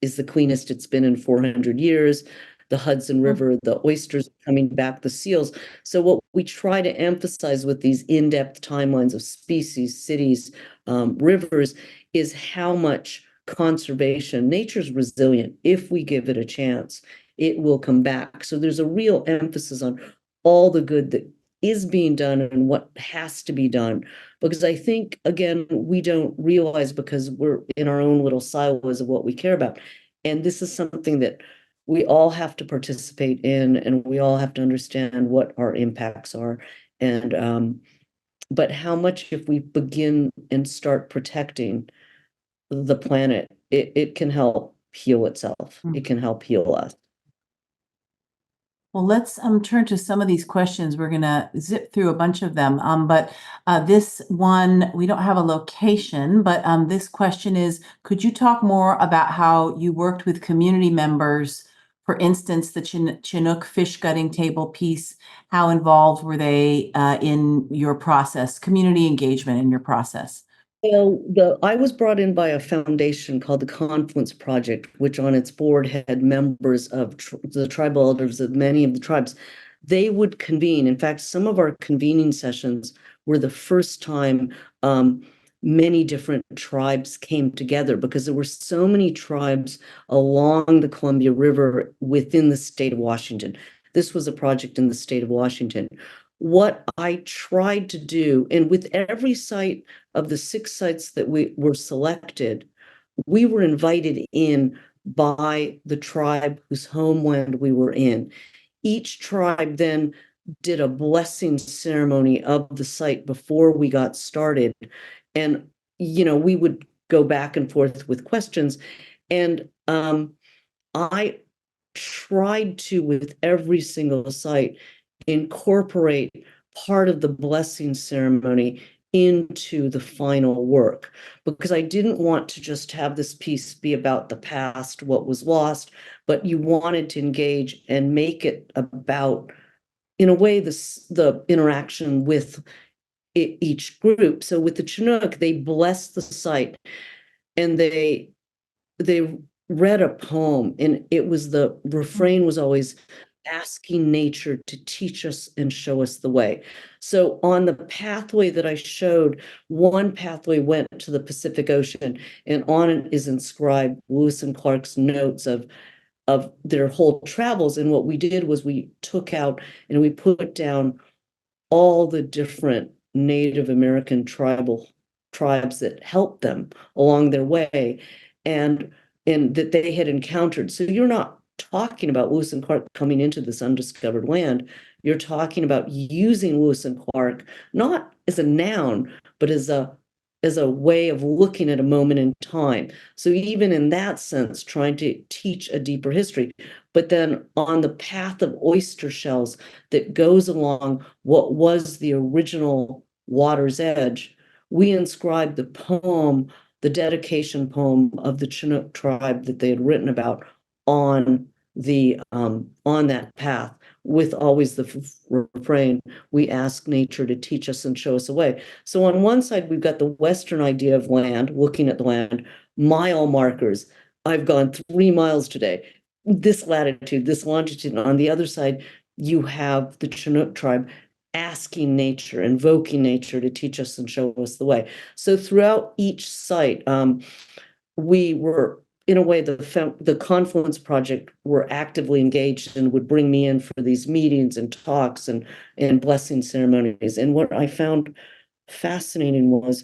is the cleanest it's been in 400 years. The Hudson River, the oysters coming back, the seals. So what we try to emphasize with these in-depth timelines of species, cities, rivers, is how much conservation, nature's resilient. If we give it a chance, it will come back. So there's a real emphasis on all the good that is being done and what has to be done. Because I think, again, we don't realize because we're in our own little silos of what we care about. And this is something that we all have to participate in, and we all have to understand what our impacts are. And but how much if we begin and start protecting the planet, it can help heal itself. It can help heal us. Well, let's turn to some of these questions. We're going to zip through a bunch of them. But this one, we don't have a location, but this question is, could you talk more about how you worked with community members? For instance, the Chinook fish gutting table piece, how involved were they in your process, community engagement in your process? Well, I was brought in by a foundation called the Confluence Project, which on its board had members of the tribal elders of many of the tribes. They would convene. In fact, some of our convening sessions were the first time many different tribes came together because there were so many tribes along the Columbia River within the state of Washington. This was a project in the state of Washington. What I tried to do, and with every site of the 6 sites that we were selected, we were invited in by the tribe whose homeland we were in. Each tribe then did a blessing ceremony of the site before we got started. And, we would go back and forth with questions. And I tried to, with every single site, incorporate part of the blessing ceremony into the final work because I didn't want to just have this piece be about the past, what was lost, but you wanted to engage and make it about, in a way, the interaction with each group. So with the Chinook, they blessed the site and they read a poem, and it was the refrain was always asking nature to teach us and show us the way. So on the pathway that I showed, one pathway went to the Pacific Ocean, and on it is inscribed Lewis and Clark's notes of their whole travels. And what we did was we took out and we put down all the different Native American tribal tribes that helped them along their way, and that they had encountered. So you're not talking about Lewis and Clark coming into this undiscovered land. You're talking about using Lewis and Clark not as a noun, but as a way of looking at a moment in time. So even in that sense, trying to teach a deeper history. But then on the path of oyster shells that goes along what was the original water's edge, we inscribed the poem, the dedication poem of the Chinook tribe that they had written about on on that path, with always the refrain, we ask nature to teach us and show us the way. So on one side, we've got the Western idea of land, looking at the land, mile markers. I've gone 3 miles today, this latitude, this longitude. And on the other side, you have the Chinook tribe asking nature, invoking nature to teach us and show us the way. So throughout each site, we were, in a way, the Confluence Project were actively engaged and would bring me in for these meetings and talks and blessing ceremonies. And what I found fascinating was,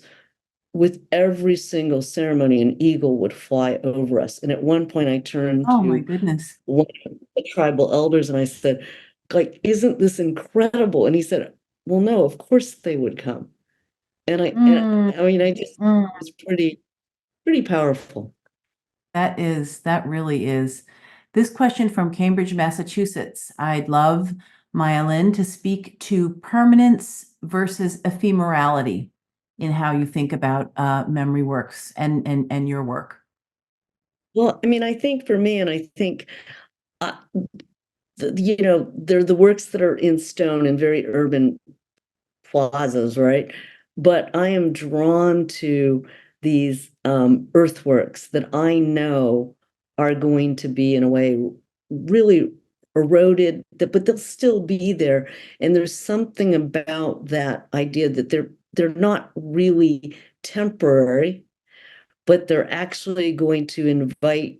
with every single ceremony, an eagle would fly over us. And at one point, I turned Oh my to goodness. one of the tribal elders and I said, like, isn't this incredible? And he said, well, no, of course they would come. Mm, I mean, I just, mm. it's pretty powerful. That really is. This question from Cambridge, Massachusetts. I'd love Maya Lin to speak to permanence versus ephemerality in how you think about memory works and your work. Well, I mean, I think for me, and I think, uh, they're the works that are in stone in very urban plazas, right? But I am drawn to these earthworks that I know are going to be, in a way, really eroded, but they'll still be there. And there's something about that idea that they're not really temporary, but they're actually going to invite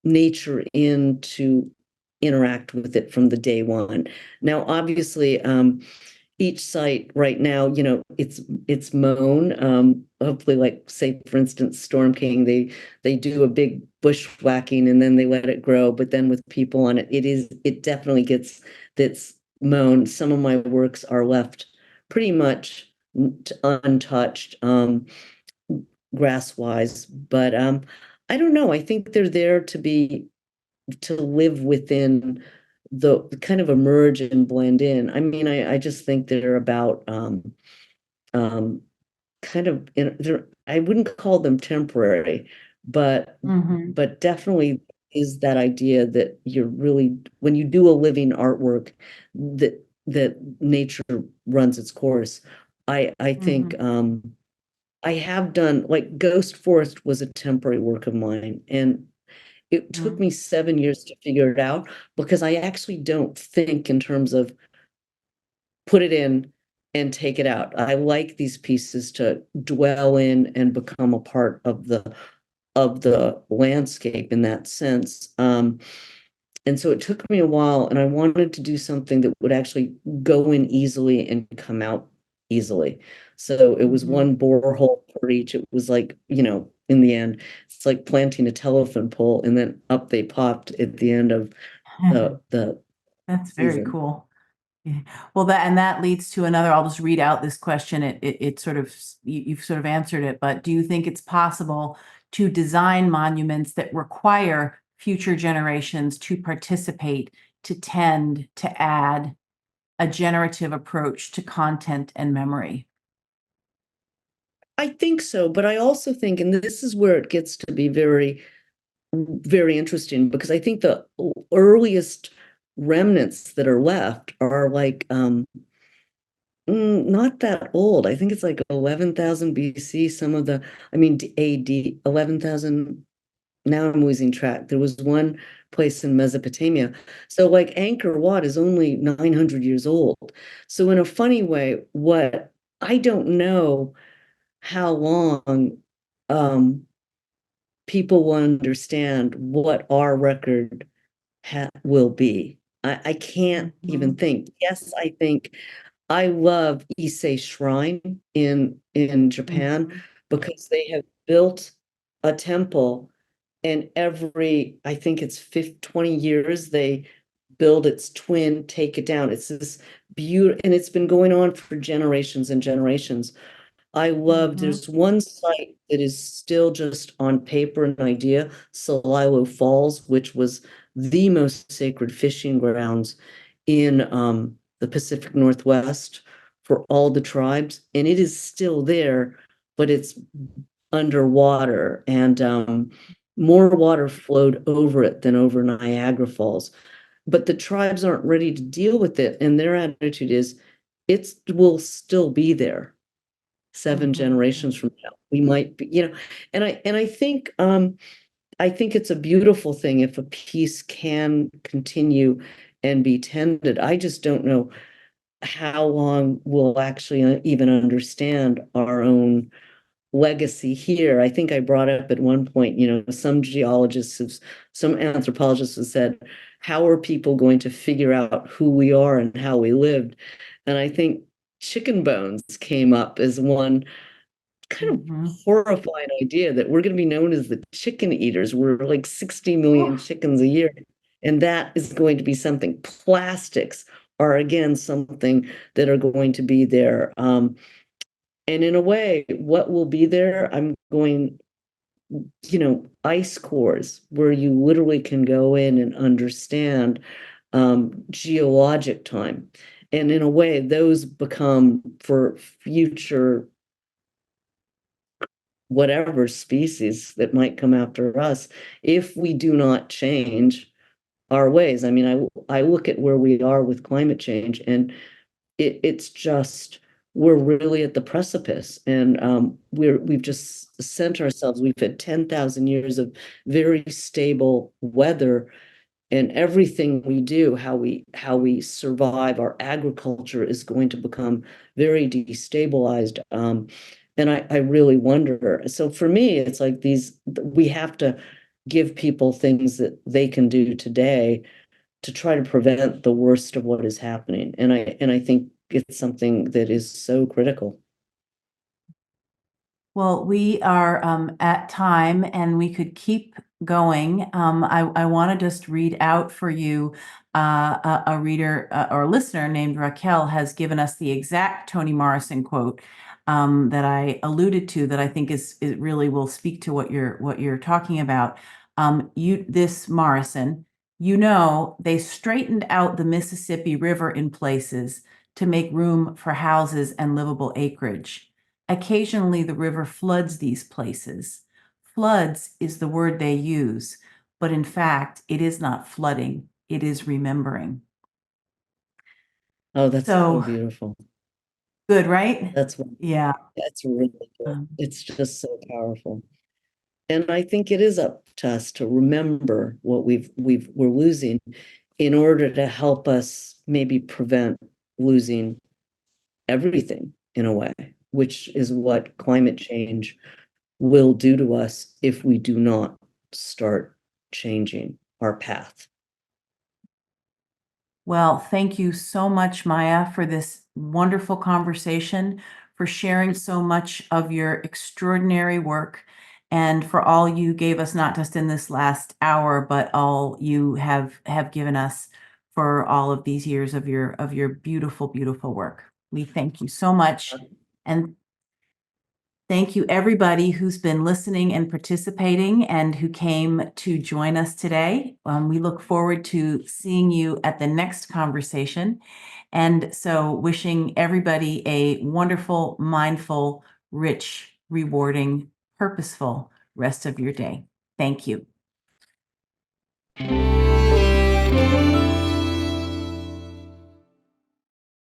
nature in to interact with it from the day one. Now, obviously, each site right now, it's mown. Hopefully, like, say, for instance, Storm King, they do a big bushwhacking and then they let it grow. But then with people on it, it definitely gets that's mown. Some of my works are left pretty much untouched, grass wise. But I don't know. I think they're there to live within the kind of emerge and blend in. I mean, I just think they're about um kind of I wouldn't call them temporary, but Mhm. definitely is that idea that you're really, when you do a living artwork, that nature runs its course. I think Mhm. I have done, like, Ghost Forest was a temporary work of mine, and it took Mhm. me 7 years to figure it out, because I actually don't think in terms of put it in and take it out. I like these pieces to dwell in and become a part of the landscape in that sense. And so it took me a while, and I wanted to do something that would actually go in easily and come out easily. So it was Mhm. one borehole per each. It was like, in the end, it's like planting a telephone pole, and then up they popped at the end of the That's very season. cool. Yeah. Well, that leads to another. I'll just read out this question. It sort of you've sort of answered it, but do you think it's possible to design monuments that require future generations to participate, to tend, to add a generative approach to content and memory? I think so, but I also think, and this is where it gets to be very, very interesting, because I think the earliest remnants that are left are like not that old. I think it's like 11,000 BC. Some of the, I mean, AD 11,000. Now I'm losing track. There was one place in Mesopotamia. So, like, Angkor Wat is only 900 years old. So in a funny way, what I don't know how long people will understand what our record will be. I can't even Mhm. think. Yes, I think I love Issei Shrine in Japan because they have built a temple, and I think it's 20 years, they build its twin, take it down. It's this beautiful, and it's been going on for generations and generations. There's one site that is still just on paper an idea, Celilo Falls, which was the most sacred fishing grounds in the Pacific Northwest for all the tribes. And it is still there, but it's underwater, and more water flowed over it than over Niagara Falls. But the tribes aren't ready to deal with it. And their attitude is it will still be there 7 generations from now. We might be, and I think it's a beautiful thing if a piece can continue and be tended. I just don't know how long we'll actually even understand our own legacy here. I think I brought up at one point, some anthropologists have said, how are people going to figure out who we are and how we lived? And I think chicken bones came up as one kind of horrifying idea, that we're going to be known as the chicken eaters. We're like 60 million chickens a year. And that is going to be something. Plastics are, again, something that are going to be there. And in a way, what will be there, ice cores, where you literally can go in and understand geologic time. And in a way, those become, for future whatever species that might come after us, if we do not change our ways. I mean, I look at where we are with climate change, and it's just, we're really at the precipice, and we've just sent ourselves. We've had 10,000 years of very stable weather, and everything we do, how we survive, our agriculture is going to become very destabilized. And I really wonder. So for me, it's like we have to give people things that they can do today to try to prevent the worst of what is happening. And I think it's something that is so critical. Well, we are at time, and we could keep going. I want to just read out for you. A reader or listener named Raquel has given us the exact Toni Morrison quote that I alluded to, that I think it really will speak to what you're talking about. This Morrison, they straightened out the Mississippi River in places to make room for houses and livable acreage. Occasionally, the river floods these places. Floods is the word they use, but in fact, it is not flooding, it is remembering. Oh, that's so So beautiful. good, right? That's Yeah. that's really good. It's just so powerful. And I think it is up to us to remember what we're losing, in order to help us maybe prevent losing everything, in a way, which is what climate change will do to us if we do not start changing our path. Well, thank you so much, Maya, for this wonderful conversation, for sharing so much of your extraordinary work, and for all you gave us, not just in this last hour, but all you have given us for all of these years of your beautiful, beautiful work. We thank you so much. And thank you, everybody who's been listening and participating and who came to join us today. We look forward to seeing you at the next conversation. And so, wishing everybody a wonderful, mindful, rich, rewarding, purposeful rest of your day. Thank you.